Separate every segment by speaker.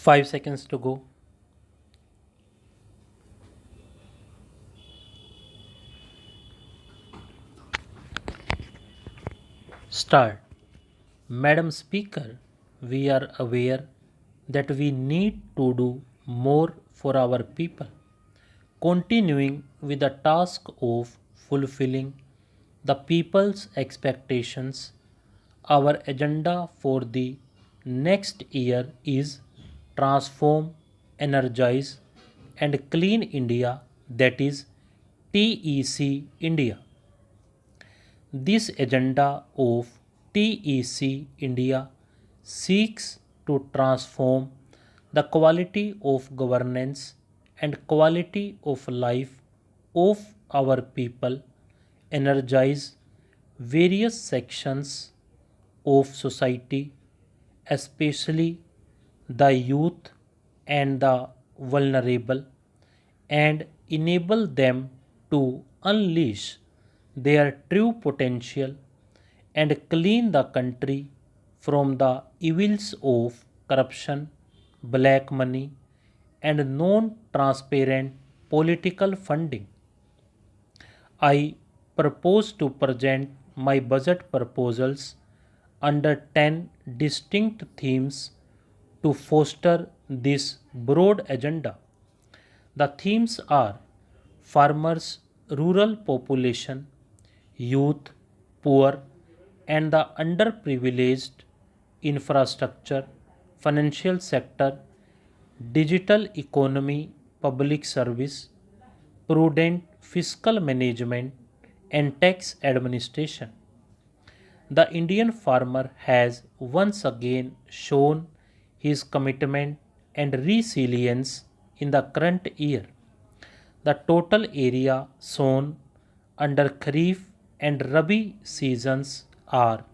Speaker 1: 5 seconds to go. Start. Madam Speaker, we are aware that we need to do more for our people. Continuing with the task of fulfilling the people's expectations, our agenda for the next year is Transform, Energize, and Clean India, that is TEC India. This agenda of TEC India seeks to transform the quality of governance and quality of life of our people, energize various sections of society, especially the youth and the vulnerable, and enable them to unleash their true potential and clean the country from the evils of corruption, black money, and non transparent political funding. I propose to present my budget proposals under 10 distinct themes to foster this broad agenda. The themes are farmers, rural population, youth, poor, and the underprivileged, infrastructure, financial sector, digital economy, public service, prudent fiscal management, and tax administration. The Indian farmer has once again shown his commitment and resilience in the current year. The total area sown under Kharif and Rabi seasons are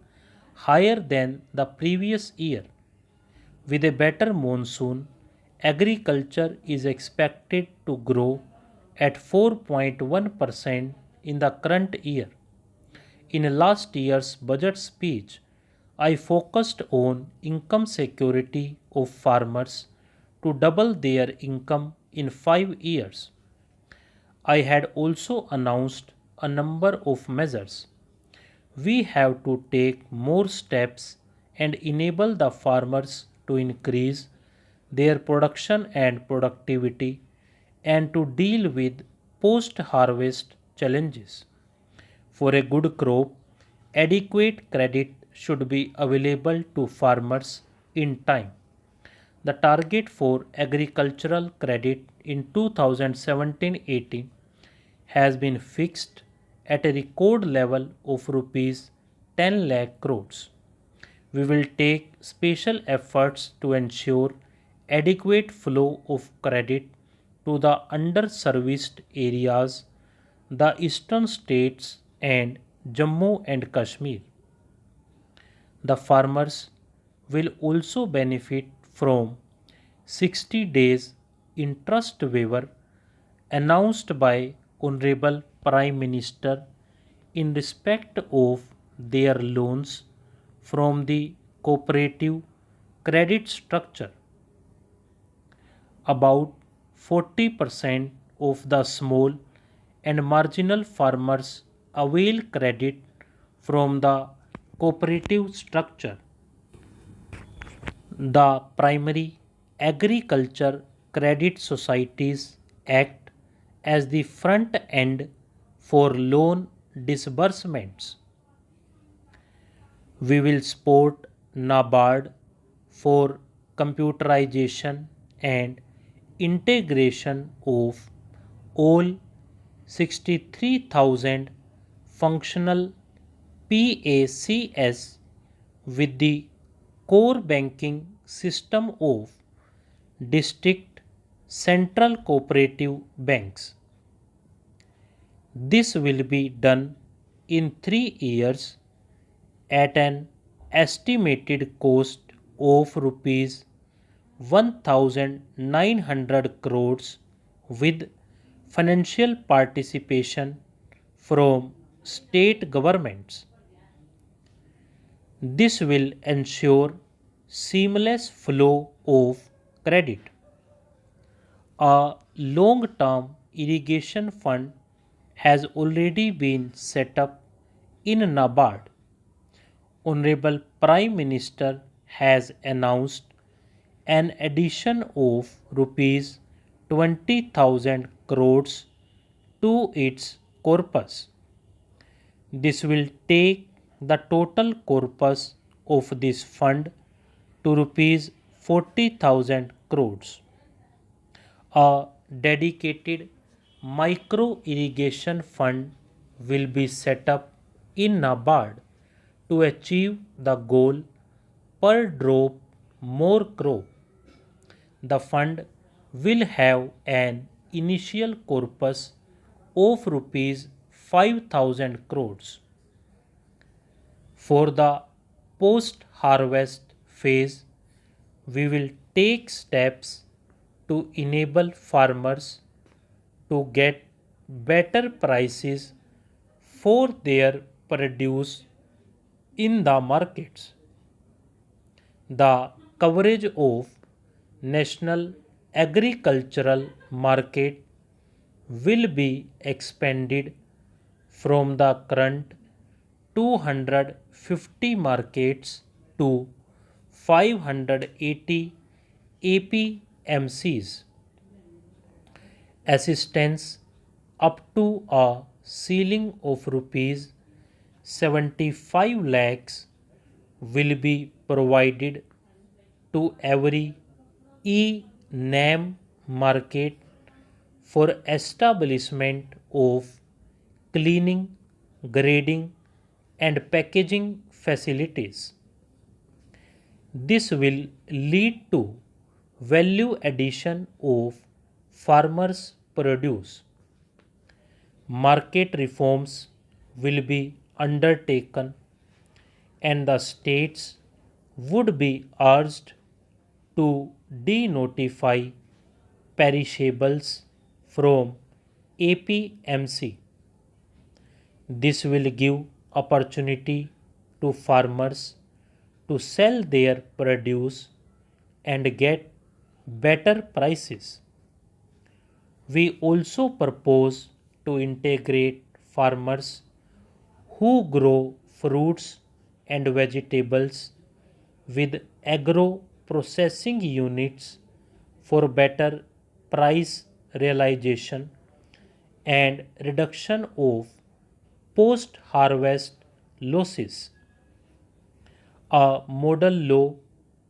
Speaker 1: higher than the previous year. With a better monsoon, agriculture is expected to grow at 4.1% in the current year. In last year's budget speech, I focused on income security of farmers to double their income in 5 years. I had also announced a number of measures. We have to take more steps and enable the farmers to increase their production and productivity and to deal with post harvest challenges. For a good crop, adequate credit should be available to farmers in time. The target for agricultural credit in 2017-18 has been fixed at a record level of rupees 10 lakh crores. We will take special efforts to ensure adequate flow of credit to the underserviced areas, the eastern states, and Jammu and Kashmir. The farmers will also benefit from 60 days interest waiver announced by Honorable Prime Minister in respect of their loans from the cooperative credit structure. About 40% of the small and marginal farmers avail credit from the cooperative structure. The primary agriculture credit societies act as the front end for loan disbursements. We will support NABARD for computerization and integration of all 63,000 functional PACS with the core banking system of district central cooperative banks. This will be done in 3 years at an estimated cost of rupees 1900 crores with financial participation from state governments. This will ensure seamless flow of credit. A long-term irrigation fund has already been set up in NABARD. Honorable Prime Minister has announced an addition of rupees 20,000 crores to its corpus. This will take the total corpus of this fund to rupees 40,000 crores. A dedicated micro irrigation fund will be set up in NABARD to achieve the goal per drop more crop. The fund will have an initial corpus of rupees 5,000 crores. For the post harvest phase, we will take steps to enable farmers to get better prices for their produce in the markets. The coverage of national agricultural market will be expanded from the current 250 markets to 580 APMCs. Assistance up to a ceiling of rupees 75 lakhs will be provided to every e-NAM market for establishment of cleaning, grading and packaging facilities. This will lead to value addition of farmers' produce. Market reforms will be undertaken and the states would be urged to denotify perishables from APMC. This will give opportunity to farmers to sell their produce and get better prices. We also propose to integrate farmers who grow fruits and vegetables with agro processing units for better price realization and reduction of post harvest losses. A model law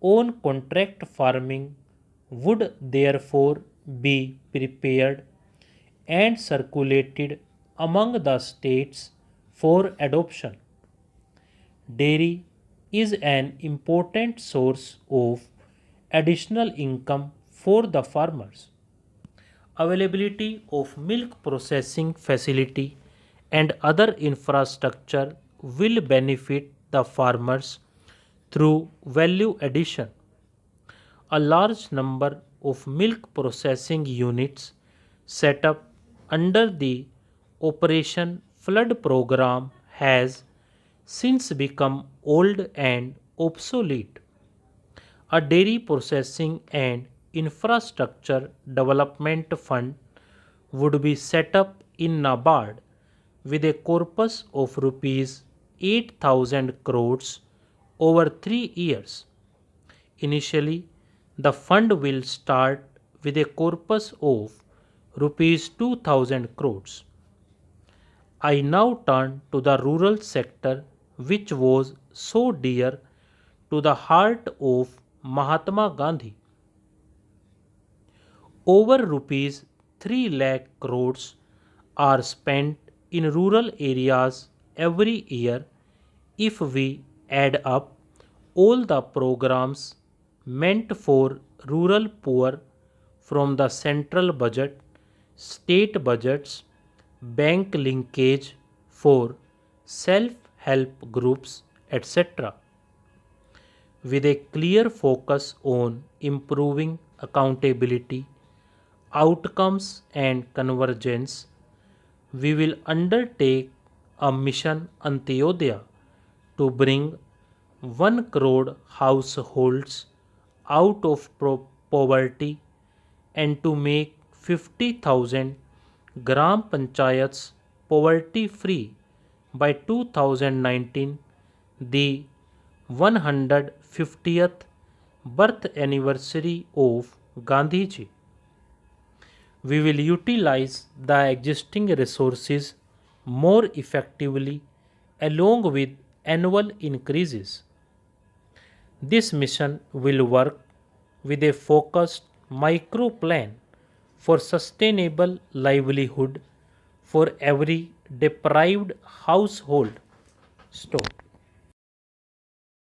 Speaker 1: on contract farming would therefore be prepared and circulated among the states for adoption. Dairy is an important source of additional income for the farmers. Availability of milk processing facility and other infrastructure will benefit the farmers through value addition. A large number of milk processing units set up under the Operation Flood program has since become old and obsolete. A dairy processing and infrastructure development fund would be set up in NABARD with a corpus of rupees 8,000 crores over 3 years. Initially, the fund will start with a corpus of rupees 2,000 crores. I now turn to the rural sector, which was so dear to the heart of Mahatma Gandhi. Over rupees 3 lakh crores are spent in rural areas every year if we add up all the programs meant for rural poor from the central budget, state budgets, bank linkage for self help groups, etc. With a clear focus on improving accountability, outcomes, and convergence, we will undertake a mission Antyodaya to bring 1 crore households out of poverty and to make 50,000 Gram Panchayats poverty free by 2019, the 150th birth anniversary of Gandhiji. We will utilize the existing resources more effectively along with annual increases. This mission will work with a focused micro plan for sustainable livelihood for every deprived household. Stop.